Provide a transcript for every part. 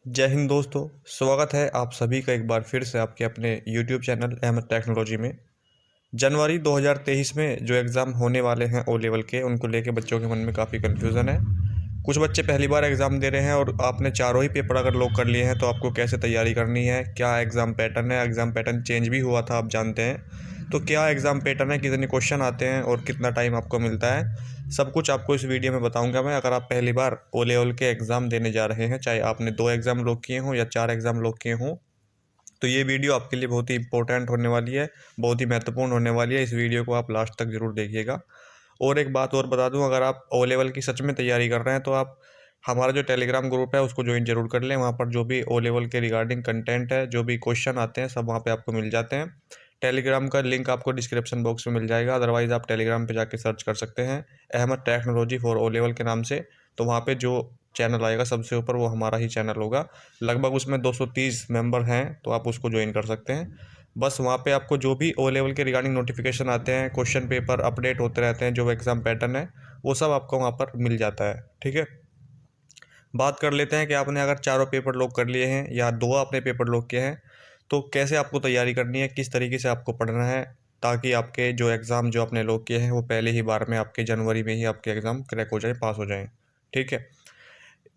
जय हिंद दोस्तों। स्वागत है आप सभी का एक बार फिर से आपके अपने YouTube चैनल अहमद टेक्नोलॉजी में। जनवरी 2023 में जो एग्ज़ाम होने वाले हैं ओ लेवल के, उनको लेके बच्चों के मन में काफ़ी कन्फ्यूज़न है। कुछ बच्चे पहली बार एग्ज़ाम दे रहे हैं और आपने चारों ही पेपर अगर लॉक कर लिए हैं तो आपको कैसे तैयारी करनी है, क्या एग्ज़ाम पैटर्न है, एग्ज़ाम पैटर्न चेंज भी हुआ था आप जानते हैं। तो क्या एग्ज़ाम पैटर्न है, कितने क्वेश्चन आते हैं और कितना टाइम आपको मिलता है, सब कुछ आपको इस वीडियो में बताऊंगा मैं। अगर आप पहली बार ओ लेवल के एग्ज़ाम देने जा रहे हैं, चाहे आपने 2 एग्ज़ाम लॉक किए हों या 4 एग्ज़ाम लॉक किए हों, तो ये वीडियो आपके लिए बहुत ही इंपॉर्टेंट होने वाली है, बहुत ही महत्वपूर्ण होने वाली है। इस वीडियो को आप लास्ट तक ज़रूर देखिएगा। और एक बात और बता दूं, अगर आप ओ लेवल की सच में तैयारी कर रहे हैं तो आप हमारा जो टेलीग्राम ग्रुप है उसको ज्वाइन जरूर कर लें। वहाँ पर जो भी ओ लेवल के रिगार्डिंग कंटेंट है, जो भी क्वेश्चन आते हैं, सब वहाँ पे आपको मिल जाते हैं। टेलीग्राम का लिंक आपको डिस्क्रिप्शन बॉक्स में मिल जाएगा, अदरवाइज़ आप टेलीग्राम पे जाके सर्च कर सकते हैं Ahmad technology for O level के नाम से। तो वहाँ पे जो चैनल आएगा सबसे ऊपर, वो हमारा ही चैनल होगा। लगभग उसमें 230 मेंबर हैं, तो आप उसको ज्वाइन कर सकते हैं। बस वहाँ पे आपको जो भी ओ लेवल के रिगार्डिंग नोटिफिकेशन आते हैं, क्वेश्चन पेपर अपडेट होते रहते हैं, जो एग्ज़ाम पैटर्न है वो सब आपको वहाँ पर मिल जाता है। ठीक है, बात कर लेते हैं कि आपने अगर चारों पेपर लॉक कर लिए हैं या 2 आपने पेपर लॉक किए हैं, तो कैसे आपको तैयारी करनी है, किस तरीके से आपको पढ़ना है, ताकि आपके जो एग्ज़ाम जो आपने लॉक किए हैं वो पहले ही बार में आपके जनवरी में ही आपके एग्ज़ाम क्रैक हो जाए, पास हो जाएँ। ठीक है,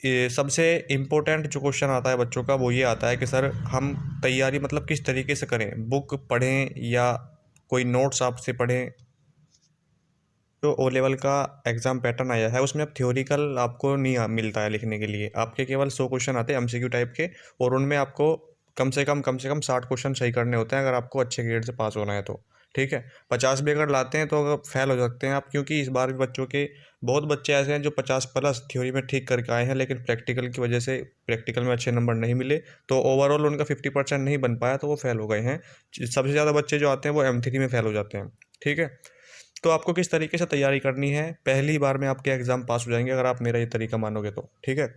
ये सबसे इम्पोर्टेंट जो क्वेश्चन आता है बच्चों का वो ये आता है कि सर हम तैयारी मतलब किस तरीके से करें, बुक पढ़ें या कोई नोट्स आपसे पढ़ें। जो ओ लेवल का एग्ज़ाम पैटर्न आया है उसमें अब थ्योरिकल आपको नहीं मिलता है लिखने के लिए, आपके केवल 100 क्वेश्चन आते हैं एमसीक्यू टाइप के, और उनमें आपको कम से कम 60 क्वेश्चन सही करने होते हैं अगर आपको अच्छे ग्रेड से पास होना है तो। ठीक है, 50 भी अगर लाते हैं तो अगर फेल हो सकते हैं आप, क्योंकि इस बार भी बच्चों के बहुत बच्चे ऐसे हैं जो 50 प्लस थ्योरी में ठीक करके आए हैं, लेकिन प्रैक्टिकल की वजह से प्रैक्टिकल में अच्छे नंबर नहीं मिले, तो ओवरऑल उनका 50% नहीं बन पाया, तो वो फेल हो गए हैं। सबसे ज़्यादा बच्चे जो आते हैं वो M3 में फेल हो जाते हैं। ठीक है, तो आपको किस तरीके से तैयारी करनी है, पहली बार में आपके एग्ज़ाम पास हो जाएंगे अगर आप मेरा ये तरीका मानोगे तो। ठीक है,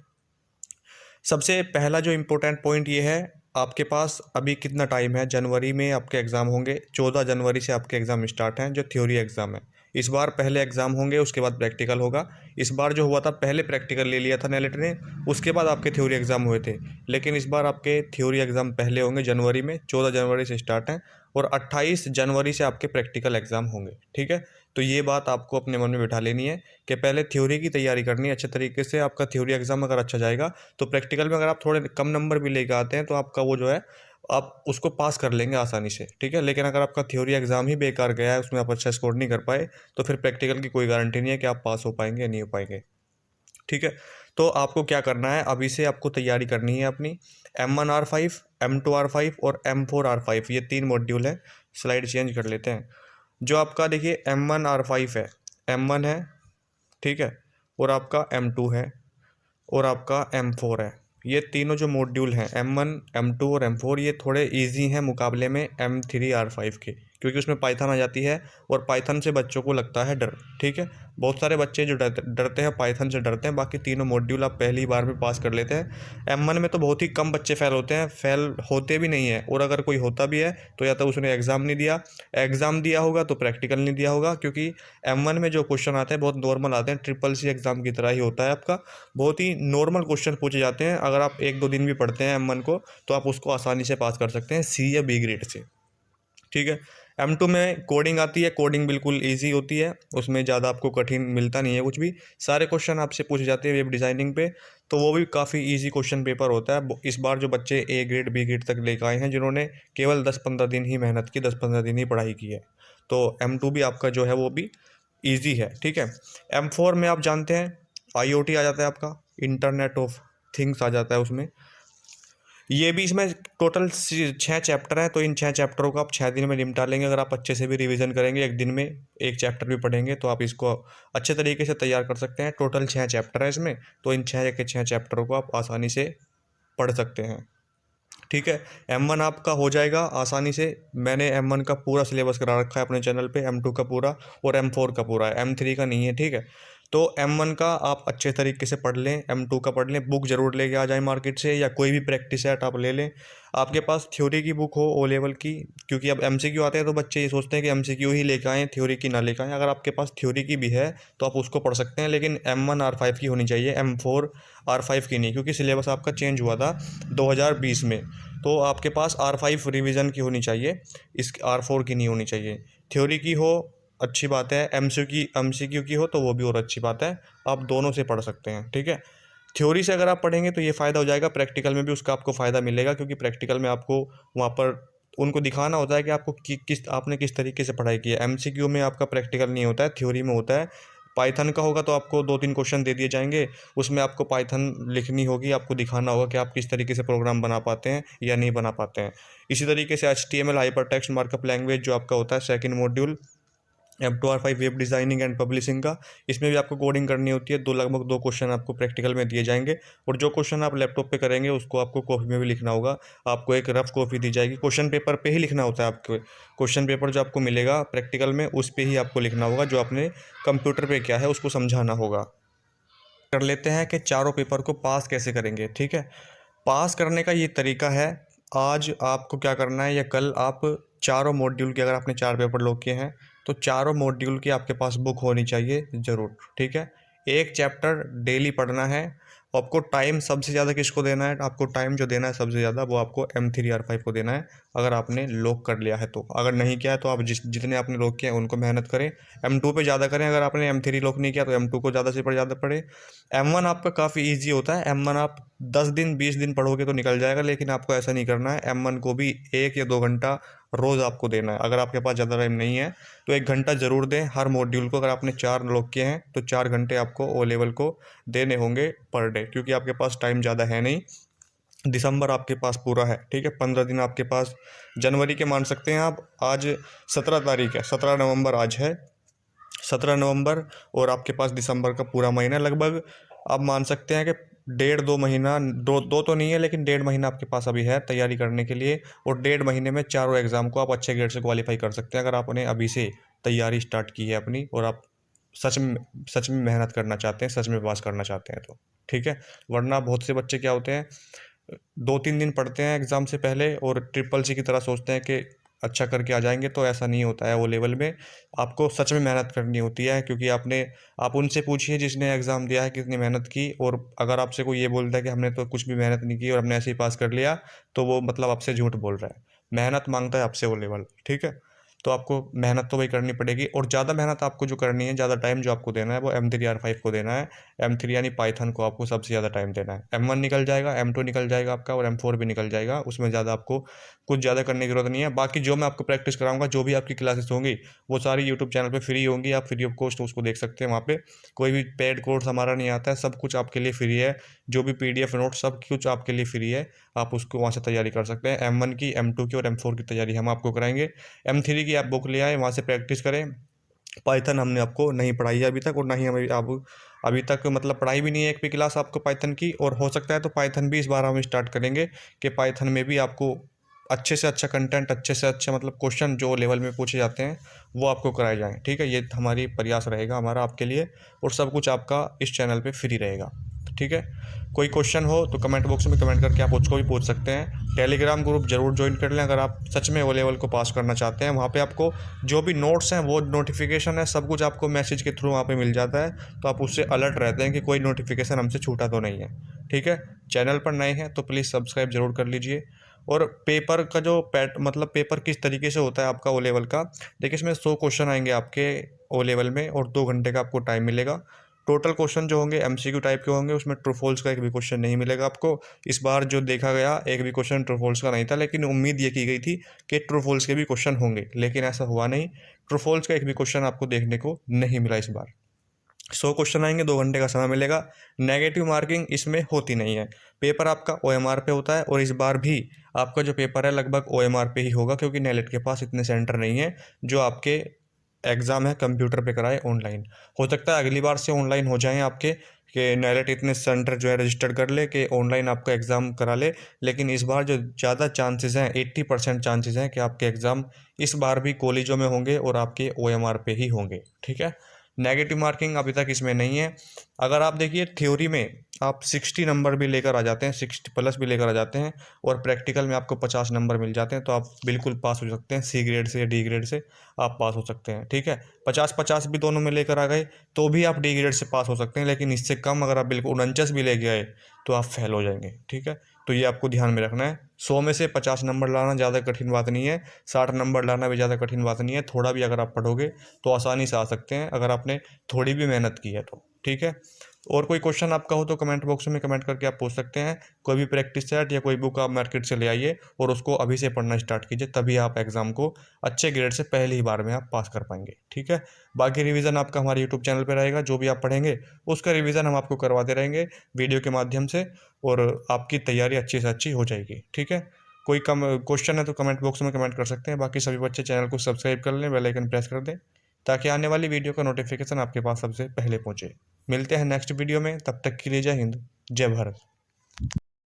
सबसे पहला जो इम्पोर्टेंट पॉइंट ये है, आपके पास अभी कितना टाइम है। जनवरी में आपके एग्ज़ाम होंगे, 14 जनवरी से आपके एग्ज़ाम स्टार्ट हैं जो थ्योरी एग्ज़ाम है। इस बार पहले एग्ज़ाम होंगे, उसके बाद प्रैक्टिकल होगा। इस बार जो हुआ था, पहले प्रैक्टिकल ले लिया था नेलेट ने, उसके बाद आपके थ्योरी एग्ज़ाम हुए थे। लेकिन इस बार आपके थ्योरी एग्ज़ाम पहले होंगे जनवरी में, 14 जनवरी से स्टार्ट हैं, और 28 जनवरी से आपके प्रैक्टिकल एग्ज़ाम होंगे। ठीक है, तो ये बात आपको अपने मन में बिठा लेनी है कि पहले थ्योरी की तैयारी करनी है अच्छे तरीके से। आपका थ्योरी एग्ज़ाम अगर अच्छा जाएगा तो प्रैक्टिकल में अगर आप थोड़े कम नंबर भी लेकर आते हैं तो आपका वो जो है, आप उसको पास कर लेंगे आसानी से। ठीक है, लेकिन अगर आपका थ्योरी एग्ज़ाम ही बेकार गया है, उसमें आप अच्छा स्कोर नहीं कर पाए, तो फिर प्रैक्टिकल की कोई गारंटी नहीं है कि आप पास हो पाएंगे या नहीं हो पाएंगे। ठीक है, तो आपको क्या करना है, अभी से आपको तैयारी करनी है अपनी। M1R5, M2R5 और M4R5, ये 3 मॉड्यूल हैं। स्लाइड चेंज कर लेते हैं। जो आपका देखिए M1R5 है, M1 है, ठीक है, और आपका M2 है, और आपका M4 है। ये तीनों जो मॉड्यूल हैं M1, M2 और M4, ये थोड़े इजी हैं मुकाबले में M3R5 के, क्योंकि उसमें पाइथन आ जाती है, और पाइथन से बच्चों को लगता है डर। ठीक है, बहुत सारे बच्चे जो डरते हैं पाइथन से डरते हैं, बाकी तीनों मॉड्यूल आप पहली बार में पास कर लेते हैं। M1 में तो बहुत ही कम बच्चे फेल होते हैं, फेल होते भी नहीं है, और अगर कोई होता भी है तो या तो उसने एग्ज़ाम दिया होगा तो प्रैक्टिकल नहीं दिया होगा, क्योंकि M1 में जो क्वेश्चन आते हैं बहुत नॉर्मल आते हैं, CCC एग्ज़ाम की तरह ही होता है आपका। बहुत ही नॉर्मल क्वेश्चन पूछे जाते हैं, अगर आप 1-2 दिन भी पढ़ते हैं M1 को तो आप उसको आसानी से पास कर सकते हैं C या B ग्रेड से। ठीक है, M2 में कोडिंग आती है, कोडिंग बिल्कुल इजी होती है, उसमें ज़्यादा आपको कठिन मिलता नहीं है कुछ भी। सारे क्वेश्चन आपसे पूछे जाते हैं वेब डिज़ाइनिंग पे, तो वो भी काफ़ी इजी क्वेश्चन पेपर होता है। इस बार जो बच्चे A ग्रेड B ग्रेड तक लेकर आए हैं, जिन्होंने केवल 10-15 दिन ही मेहनत की, 10-15 दिन ही पढ़ाई की है, तो M2 भी आपका जो है वो भी ईजी है। ठीक है, M4 में आप जानते हैं IoT आ जाता है आपका, इंटरनेट ऑफ थिंग्स आ जाता है उसमें। ये भी इसमें टोटल 6 चैप्टर हैं, तो इन 6 चैप्टरों को आप 6 दिन में निपटा लेंगे अगर आप अच्छे से भी रिवीजन करेंगे। एक दिन में एक चैप्टर भी पढ़ेंगे तो आप इसको अच्छे तरीके से तैयार कर सकते हैं। टोटल 6 चैप्टर है इसमें, तो इन 6 के 6 चैप्टरों को आप आसानी से पढ़ सकते हैं। ठीक है, M1 आपका हो जाएगा आसानी से। मैंने M1 का पूरा सिलेबस करा रखा है अपने चैनल पे, M2 का पूरा और M4 का पूरा है, M3 का नहीं है। ठीक है, तो M1 का आप अच्छे तरीके से पढ़ लें, M2 का पढ़ लें, बुक ज़रूर लेके आ जाएं मार्केट से, या कोई भी प्रैक्टिस सेट आप ले लें। आपके पास थ्योरी की बुक हो ओ लेवल की, क्योंकि अब MCQ आते हैं तो बच्चे ये सोचते हैं कि MCQ ही लेकर आएँ, थ्योरी की ना लेकर आएँ। अगर आपके पास थ्योरी की भी है तो आप उसको पढ़ सकते हैं, लेकिन M1 R5 की होनी चाहिए, M4 R5 की नहीं, क्योंकि सिलेबस आपका चेंज हुआ था 2020 में। तो आपके पास R5 रिवीजन की होनी चाहिए, इस R4 की नहीं होनी चाहिए। थ्योरी की हो अच्छी बात है, MCQ की हो तो वो भी और अच्छी बात है, आप दोनों से पढ़ सकते हैं, ठीक है। थ्योरी से अगर आप पढ़ेंगे तो ये फ़ायदा हो जाएगा, प्रैक्टिकल में भी उसका आपको फ़ायदा मिलेगा, क्योंकि प्रैक्टिकल में आपको वहाँ पर उनको दिखाना होता है कि आपको आपने किस तरीके से पढ़ाई की है। MCQ में आपका प्रैक्टिकल नहीं होता है, थ्योरी में होता है। पाइथन का होगा तो आपको 2-3 क्वेश्चन दे दिए जाएंगे, उसमें आपको पाइथन लिखनी होगी, आपको दिखाना होगा कि आप किस तरीके से प्रोग्राम बना पाते हैं या नहीं बना पाते हैं। इसी तरीके से HTML hyper text markup language जो आपका होता है second module, M2R5 web designing and publishing का, इसमें भी आपको कोडिंग करनी होती है। लगभग 2 क्वेश्चन आपको प्रैक्टिकल में दिए जाएंगे, और जो क्वेश्चन आप लैपटॉप पे करेंगे उसको आपको कॉपी में भी लिखना होगा। आपको एक रफ कॉपी दी जाएगी, क्वेश्चन पेपर पे ही लिखना होता है। आपको क्वेश्चन पेपर जो आपको मिलेगा प्रैक्टिकल में उस पर ही आपको लिखना होगा, जो आपने कंप्यूटर पर किया है उसको समझाना होगा। कर लेते हैं कि चारों पेपर को पास कैसे करेंगे, ठीक है। पास करने का ये तरीका है, आज आपको क्या करना है या कल आप चारों मॉड्यूल के, अगर आपने 4 पेपर लॉक किए हैं तो चारों मॉड्यूल की आपके पास बुक होनी चाहिए ज़रूर, ठीक है। एक चैप्टर डेली पढ़ना है। आपको टाइम सबसे ज़्यादा किसको देना है, आपको टाइम जो देना है सबसे ज़्यादा वो आपको M3R5 को देना है, अगर आपने लॉक कर लिया है तो। अगर नहीं किया है तो आप जितने आपने लॉक किया है उनको मेहनत करें, M2 पे ज़्यादा करें। अगर आपने M3 लॉक नहीं किया तो M2 को ज़्यादा से ज़्यादा पढ़े। M1 आपका काफ़ी ईजी होता है, M1 आप 10 दिन 20 दिन पढ़ोगे तो निकल जाएगा, लेकिन आपको ऐसा नहीं करना है। M1 को भी 1 या 2 घंटा रोज़ आपको देना है। अगर आपके पास ज़्यादा टाइम नहीं है तो 1 घंटा ज़रूर दें हर मॉड्यूल को। अगर आपने 4 लॉक किए हैं तो 4 घंटे आपको ओ लेवल को देने होंगे पर डे, क्योंकि आपके पास टाइम ज़्यादा है नहीं। दिसंबर आपके पास पूरा है, ठीक है, 15 दिन आपके पास। जनवरी के मान सकते हैं आप, आज 17 तारीख है, 17 नवंबर आज है, 17 नवंबर, और आपके पास दिसंबर का पूरा महीना लगभग आप मान सकते हैं कि 1.5-2 महीना, दो तो नहीं है लेकिन 1.5 महीना आपके पास अभी है तैयारी करने के लिए। और 1.5 महीने में चारों एग्ज़ाम को आप अच्छे ग्रेड से क्वालिफाई कर सकते हैं, अगर आपने अभी से तैयारी स्टार्ट की है अपनी, और आप सच में मेहनत करना चाहते हैं, सच में पास करना चाहते हैं तो, ठीक है। वरना बहुत से बच्चे क्या होते हैं, 2-3 दिन पढ़ते हैं एग्ज़ाम से पहले और ट्रिपल सी की तरह सोचते हैं कि अच्छा करके आ जाएंगे, तो ऐसा नहीं होता है। वो लेवल में आपको सच में मेहनत करनी होती है, क्योंकि आप उनसे पूछिए जिसने एग्ज़ाम दिया है कितनी मेहनत की, और अगर आपसे कोई ये बोलता है कि हमने तो कुछ भी मेहनत नहीं की और हमने ऐसे ही पास कर लिया, तो वो मतलब आपसे झूठ बोल रहा है। मेहनत मांगता है आपसे वो लेवल, ठीक है। तो आपको मेहनत तो वही करनी पड़ेगी, और ज़्यादा मेहनत आपको जो करनी है, ज़्यादा टाइम जो आपको देना है वो M3R5 को देना है। M3 यानी पाइथन को आपको सबसे ज़्यादा टाइम देना है। M1 निकल जाएगा, M2 निकल जाएगा आपका, और M4 भी निकल जाएगा, उसमें ज़्यादा आपको कुछ ज़्यादा करने की ज़रूरत नहीं है। बाकी जो मैं आपको प्रैक्टिस कराऊंगा, जो भी आपकी क्लासेस होंगी वो सारी यूट्यूब चैनल पे फ्री होंगी, आप फ्री ऑफ कॉस्ट उसको देख सकते हैं। वहाँ पे कोई भी पेड कोर्स हमारा नहीं आता है, सब कुछ आपके लिए फ्री है। जो भी PDF नोट सब कुछ आपके लिए फ्री है, आप उसको वहाँ से तैयारी कर सकते हैं। M1 की, M2 की और M4 की तैयारी हम आपको कराएंगे। M3 की आप बुक ले आए, वहाँ से प्रैक्टिस करें। पाइथन हमने आपको नहीं पढ़ाई है अभी तक, और ना ही हमें अब अभी तक मतलब पढ़ाई भी नहीं है एक भी क्लास आपको पाइथन की, और हो सकता है तो पाइथन भी इस बार हम स्टार्ट करेंगे कि पाइथन में भी आपको अच्छे से अच्छा कंटेंट, अच्छे से अच्छे मतलब क्वेश्चन जो लेवल में पूछे जाते हैं वो आपको कराए जाएँ, ठीक है। ये हमारी प्रयास रहेगा हमारा आपके लिए, और सब कुछ आपका इस चैनल पे फ्री रहेगा, ठीक है। कोई क्वेश्चन हो तो कमेंट बॉक्स में कमेंट करके आप उसको भी पूछ सकते हैं। टेलीग्राम ग्रुप जरूर ज्वाइन कर लें अगर आप सच में वो लेवल को पास करना चाहते हैं। वहाँ पे आपको जो भी नोट्स हैं, वो नोटिफिकेशन है, सब कुछ आपको मैसेज के थ्रू वहाँ पे मिल जाता है, तो आप उससे अलर्ट रहते हैं कि कोई नोटिफिकेशन हमसे छूटा तो नहीं है, ठीक है। चैनल पर नए हैं तो प्लीज़ सब्सक्राइब जरूर कर लीजिए। और पेपर का जो मतलब पेपर किस तरीके से होता है आपका ओ लेवल का, देखिए इसमें 100 क्वेश्चन आएंगे आपके ओ लेवल में, और 2 घंटे का आपको टाइम मिलेगा। टोटल क्वेश्चन जो होंगे MCQ टाइप के होंगे, उसमें ट्रू फॉल्स का एक भी क्वेश्चन नहीं मिलेगा आपको। इस बार जो देखा गया एक भी क्वेश्चन ट्रू फॉल्स का नहीं था, लेकिन उम्मीद ये की गई थी कि ट्रू फॉल्स के भी क्वेश्चन होंगे, लेकिन ऐसा हुआ नहीं। ट्रू फॉल्स का एक भी क्वेश्चन आपको देखने को नहीं मिला इस बार। 100 क्वेश्चन आएंगे, 2 घंटे का समय मिलेगा। नेगेटिव मार्किंग इसमें होती नहीं है, पेपर आपका OMR पे होता है, और इस बार भी आपका जो पेपर है लगभग OMR पे ही होगा, क्योंकि नेलेट के पास इतने सेंटर नहीं है जो आपके एग्ज़ाम है कंप्यूटर पे कराए ऑनलाइन। हो सकता है अगली बार से ऑनलाइन हो जाएं आपके, कि नेलेट इतने सेंटर जो है रजिस्टर कर ले कि ऑनलाइन आपका एग्ज़ाम करा ले, लेकिन इस बार जो ज़्यादा चांसेस हैं, 80% चांसेस हैं कि आपके एग्ज़ाम इस बार भी कॉलेजों में होंगे और आपके OMR पे ही होंगे, ठीक है। नेगेटिव मार्किंग अभी तक इसमें नहीं है। अगर आप देखिए थ्योरी में आप 60 नंबर भी लेकर आ जाते हैं, 60 प्लस भी लेकर आ जाते हैं, और प्रैक्टिकल में आपको 50 नंबर मिल जाते हैं, तो आप बिल्कुल पास हो सकते हैं। सी ग्रेड से या डी ग्रेड से आप पास हो सकते हैं। ठीक है, 50-50 भी दोनों में लेकर आ गए तो भी आप डी ग्रेड से पास हो सकते हैं, लेकिन इससे कम अगर आप बिल्कुल 49 भी लेके आए तो आप फेल हो जाएंगे। ठीक है, तो ये आपको ध्यान में रखना है। 100 में से 50 नंबर लाना ज़्यादा कठिन बात नहीं है, 60 नंबर लाना भी ज़्यादा कठिन बात नहीं है। थोड़ा भी अगर आप पढ़ोगे तो आसानी से आ सकते हैं, अगर आपने थोड़ी भी मेहनत की है तो। ठीक है, और कोई क्वेश्चन आपका हो तो कमेंट बॉक्स में कमेंट करके आप पूछ सकते हैं। कोई भी प्रैक्टिस सेट या कोई बुक आप मार्केट से ले आइए और उसको अभी से पढ़ना स्टार्ट कीजिए, तभी आप एग्जाम को अच्छे ग्रेड से पहली ही बार में आप पास कर पाएंगे। ठीक है, बाकी रिवीजन आपका हमारे यूट्यूब चैनल पर रहेगा, जो भी आप पढ़ेंगे उसका रिवीजन हम आपको करवाते रहेंगे वीडियो के माध्यम से, और आपकी तैयारी अच्छी से अच्छी हो जाएगी। ठीक है, कोई कम क्वेश्चन है तो कमेंट बॉक्स में कमेंट कर सकते हैं। बाकी सभी बच्चे चैनल को सब्सक्राइब कर लें, बेल आइकन प्रेस कर दें, ताकि आने वाली वीडियो का नोटिफिकेशन आपके पास सबसे पहले पहुंचे। मिलते हैं नेक्स्ट वीडियो में, तब तक के लिए जय हिंद, जय भारत।